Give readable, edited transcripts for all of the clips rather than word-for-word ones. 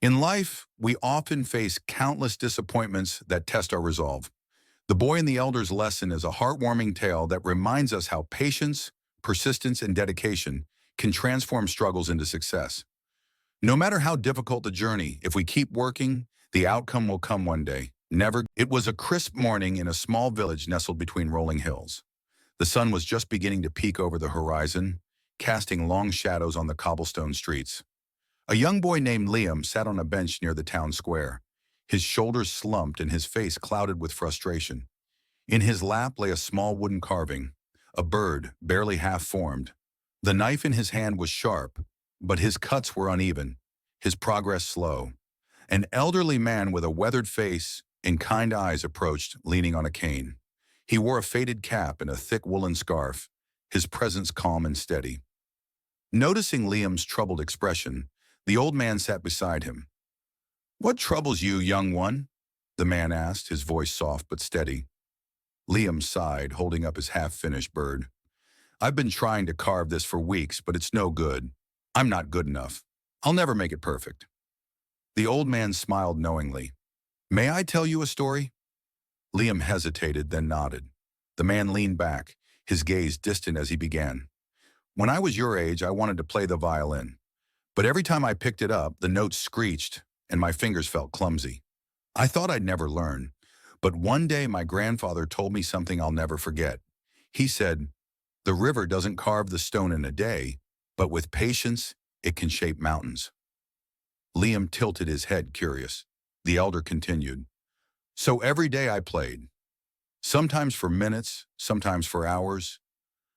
In life, we often face countless disappointments that test our resolve. The Boy and the Elder's lesson is a heartwarming tale that reminds us how patience, persistence, and dedication can transform struggles into success. No matter how difficult the journey, if we keep working, the outcome will come one day. Never. It was a crisp morning in a small village nestled between rolling hills. The sun was just beginning to peek over the horizon, casting long shadows on the cobblestone streets. A young boy named Liam sat on a bench near the town square. His shoulders slumped and his face clouded with frustration. In his lap lay a small wooden carving, a bird barely half-formed. The knife in his hand was sharp, but his cuts were uneven, his progress slow. An elderly man with a weathered face and kind eyes approached, leaning on a cane. He wore a faded cap and a thick woolen scarf, his presence calm and steady. Noticing Liam's troubled expression, the old man sat beside him. "What troubles you, young one?" the man asked, his voice soft but steady. Liam sighed, holding up his half-finished bird. "I've been trying to carve this for weeks, but it's no good. I'm not good enough. I'll never make it perfect." The old man smiled knowingly. "May I tell you a story?" Liam hesitated, then nodded. The man leaned back, his gaze distant as he began. "When I was your age, I wanted to play the violin. But every time I picked it up, the notes screeched and my fingers felt clumsy. I thought I'd never learn. But one day my grandfather told me something I'll never forget. He said, 'The river doesn't carve the stone in a day, but with patience, it can shape mountains.'" Liam tilted his head, curious. The elder continued, "So every day I played. Sometimes for minutes, sometimes for hours.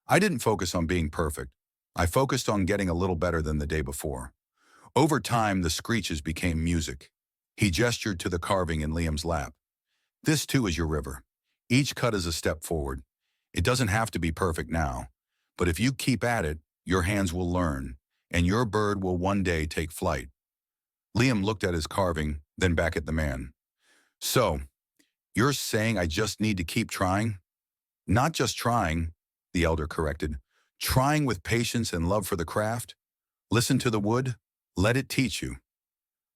I didn't focus on being perfect. I focused on getting a little better than the day before. Over time, the screeches became music." He gestured to the carving in Liam's lap. "This too is your river. Each cut is a step forward. It doesn't have to be perfect now, but if you keep at it, your hands will learn, and your bird will one day take flight." Liam looked at his carving, then back at the man. "So, you're saying I just need to keep trying?" "Not just trying," the elder corrected. "Trying with patience and love for the craft. Listen to the wood. Let it teach you."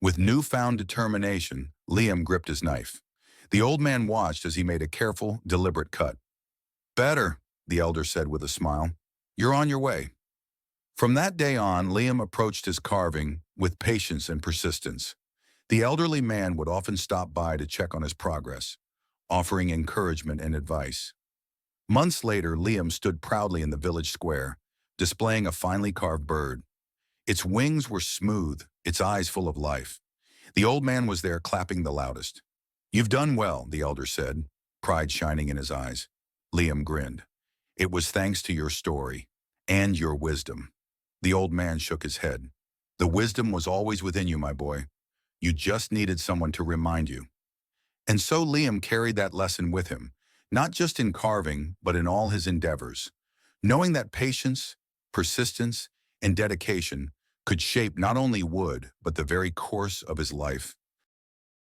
With newfound determination, Liam gripped his knife. The old man watched as he made a careful, deliberate cut. "Better," the elder said with a smile. "You're on your way." From that day on, Liam approached his carving with patience and persistence. The elderly man would often stop by to check on his progress, offering encouragement and advice. Months later, Liam stood proudly in the village square, displaying a finely carved bird. Its wings were smooth, its eyes full of life. The old man was there clapping the loudest. "You've done well," the elder said, pride shining in his eyes. Liam grinned. "It was thanks to your story and your wisdom." The old man shook his head. "The wisdom was always within you, my boy. You just needed someone to remind you." And so Liam carried that lesson with him, not just in carving, but in all his endeavors, knowing that patience, persistence, and dedication could shape not only wood, but the very course of his life.